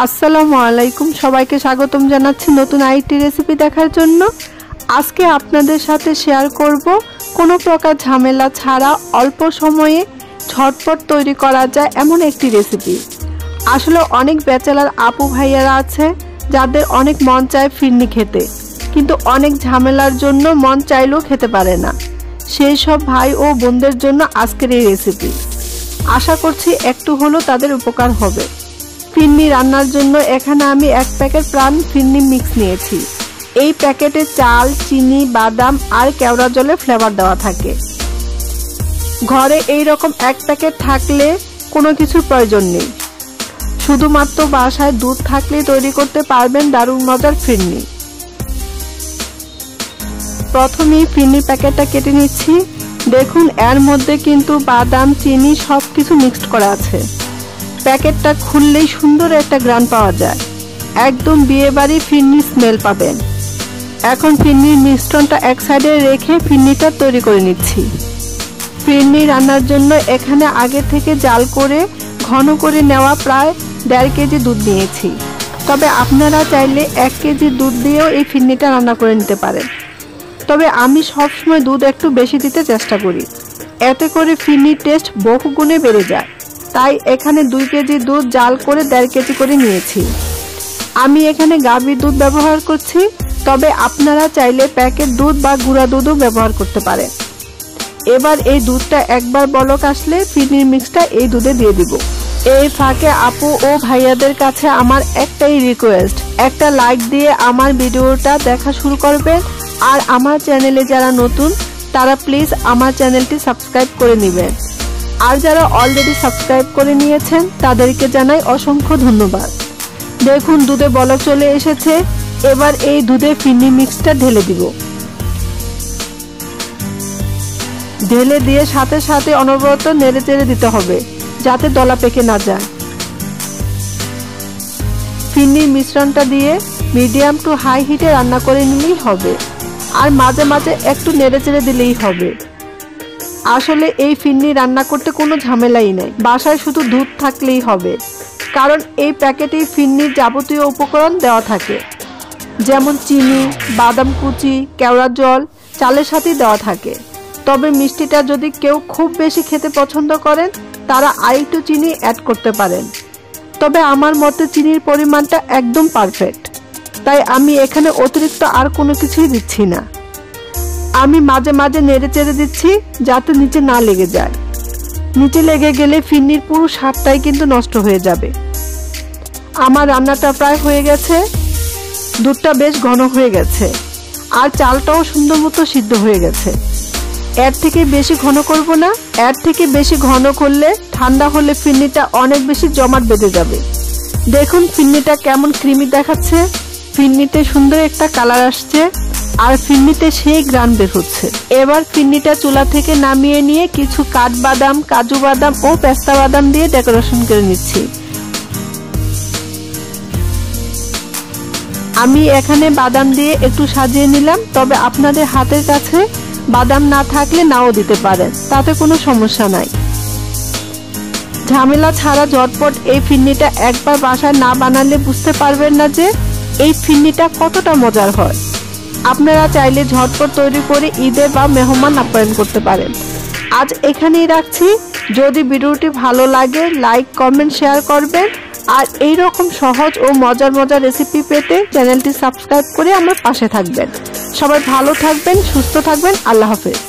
আসসালামু আলাইকুম, সবাইকে স্বাগতম জানাচ্ছি নতুন আইটি রেসিপি দেখার জন্য। আজকে আপনাদের সাথে শেয়ার করব কোনো প্রকার ঝামেলা ছাড়া অল্প সময়ে ঝটপট তৈরি করা যায় এমন একটি রেসিপি। আসলে অনেক ব্যাচেলার আপু ভাইয়ারা আছে যাদের অনেক মন চায় ফিরনি খেতে, কিন্তু অনেক ঝামেলার জন্য মন চাইলেও খেতে পারে না। সেই সব ভাই ও বোনদের জন্য আজকের এই রেসিপি। আশা করছি একটু হলেও তাদের উপকার হবে। ফিরনি রান্নার জন্য এখানে আমি 1 প্যাকেট প্রাণ ফিরনি মিক্স নিয়েছি। এই প্যাকেটে চাল, চিনি, বাদাম আর কেওড়া জলে ফ্লেভার দেওয়া থাকে। ঘরে এই রকম 1 প্যাকেট থাকলে কোনো কিছুর প্রয়োজন নেই, শুধুমাত্র বাসায় দুধ থাকলে তৈরি করতে পারবেন দারুণ মজার ফিরনি। প্রথমেই ফিরনি প্যাকেটটা কেটে নিচ্ছি। দেখুন এর মধ্যে কিন্তু বাদাম, চিনি সবকিছু মিক্সড করা আছে। প্যাকেটটা খুললেই সুন্দর একটা গ্রান পাওয়া যায়, একদম বিয়েবাড়ি ফিরনি স্মেল পাবেন। এখন ফিরনির মিশ্রণটা এক সাইডে রেখে ফিরনিটা তৈরি করে নিচ্ছি। ফিরনি রান্নার জন্য এখানে আগে থেকে জাল করে ঘন করে নেওয়া প্রায় 1.5 কেজি দুধ নিয়েছি। তবে আপনারা চাইলে 1 কেজি দুধ দিয়েও এই ফিরনিটা রান্না করে নিতে পারেন। তবে আমি সবসময় দুধ একটু বেশি দিতে চেষ্টা করি, এতে করে ফিরনির টেস্ট বহু গুণে বেড়ে যায়। তাই এখানে 2 কেজি দুধ জাল করে 1.5 কেজি করে নিয়েছি। আমি এখানে গাভীর দুধ ব্যবহার করছি, তবে আপনারা চাইলে প্যাকেট দুধ বা গুঁড়া দুধও ব্যবহার করতে পারেন। এবার এই দুধটা একবার বলক আসলে ফিরনির মিক্সটা এই দুধে দিয়ে দিব। এই ফাঁকে আপু ও ভাইয়াদের কাছে আমার একটাই রিকোয়েস্ট, একটা লাইক দিয়ে আমার ভিডিওটা দেখা শুরু করবেন। আর আমার চ্যানেলে যারা নতুন তারা প্লিজ আমার চ্যানেলটি সাবস্ক্রাইব করে নেবেন। আর যারা অলরেডি সাবস্ক্রাইব করে নিয়েছেন তাদেরকে জানাই অসংখ্য ধন্যবাদ। দেখুন দুধে বলক চলে এসেছে। এবার এই দুধে ফিরনি মিক্সটা ঢেলে দিব। ঢেলে দিয়ে সাথে সাথে অনবরত নেড়ে চেড়ে দিতে হবে যাতে দলা পেকে না যায়। ফিরনির মিশ্রণটা দিয়ে মিডিয়াম টু হাই হিটে রান্না করে নিলেই হবে, আর মাঝে মাঝে একটু নেড়ে চেড়ে দিলেই হবে। আসলে এই ফিরনি রান্না করতে কোনো ঝামেলাই নেই, বাসায় শুধু দুধ থাকলেই হবে। কারণ এই প্যাকেটে ফিরনির যাবতীয় উপকরণ দেওয়া থাকে, যেমন চিনি, বাদাম কুচি, কেওড়া জল চালের সাথেই দেওয়া থাকে। তবে মিষ্টিটা যদি কেউ খুব বেশি খেতে পছন্দ করেন তারা আরেকটু চিনি অ্যাড করতে পারেন। তবে আমার মতে চিনির পরিমাণটা একদম পারফেক্ট, তাই আমি এখানে অতিরিক্ত আর কোনো কিছুই দিচ্ছি না। আমি মাঝে মাঝে নেড়ে চেড়ে দিচ্ছি যাতে নিচে না লেগে যায়। নিচে লেগে গেলে ফিরনির পুরো স্বাদটাই কিন্তু নষ্ট হয়ে যাবে। আমার রান্নাটা প্রায় হয়ে গেছে। দুধটা বেশ ঘন হয়ে গেছে আর চালটাও সুন্দর মতো সিদ্ধ হয়ে গেছে। এর থেকে বেশি ঘন করব না, এর থেকে বেশি ঘন করলে ঠান্ডা হলে ফিরনিটা অনেক বেশি জমাট বেঁধে যাবে। দেখুন ফিরনিটা কেমন ক্রিমি দেখাচ্ছে, ফিরনিতে সুন্দর একটা কালার আসছে আর ফিরনিতে সেই গ্রান বের হচ্ছে। এবার ফিরনিটা চুলা থেকে নামিয়ে নিয়ে কিছু কাঠবাদাম, কাজু বাদাম ও পেস্তা বাদাম দিয়ে ডেকোরেশন করে নিচ্ছি। আমি এখানে বাদাম দিয়ে একটু সাজিয়ে নিলাম, তবে আপনাদের হাতের কাছে বাদাম না থাকলে নাও দিতে পারেন, তাতে কোনো সমস্যা নাই। ঝামেলা ছাড়া ঝটপট এই ফিরনিটা একবার বাসায় না বানালে বুঝতে পারবেন না যে এই ফিরনিটা কতটা মজার হয়। আপনারা চাইলে ঝটপট তৈরি করে ঈদে বা মেহমান আপ্যায়ন করতে পারেন। আজ এখানেই রাখছি। যদি ভিডিওটি ভালো লাগে লাইক, কমেন্ট, শেয়ার করবেন। আর এই রকম সহজ ও মজার মজার রেসিপি পেতে চ্যানেলটি সাবস্ক্রাইব করে আমার পাশে থাকবেন। সবাই ভালো থাকবেন, সুস্থ থাকবেন। আল্লাহ হাফেজ।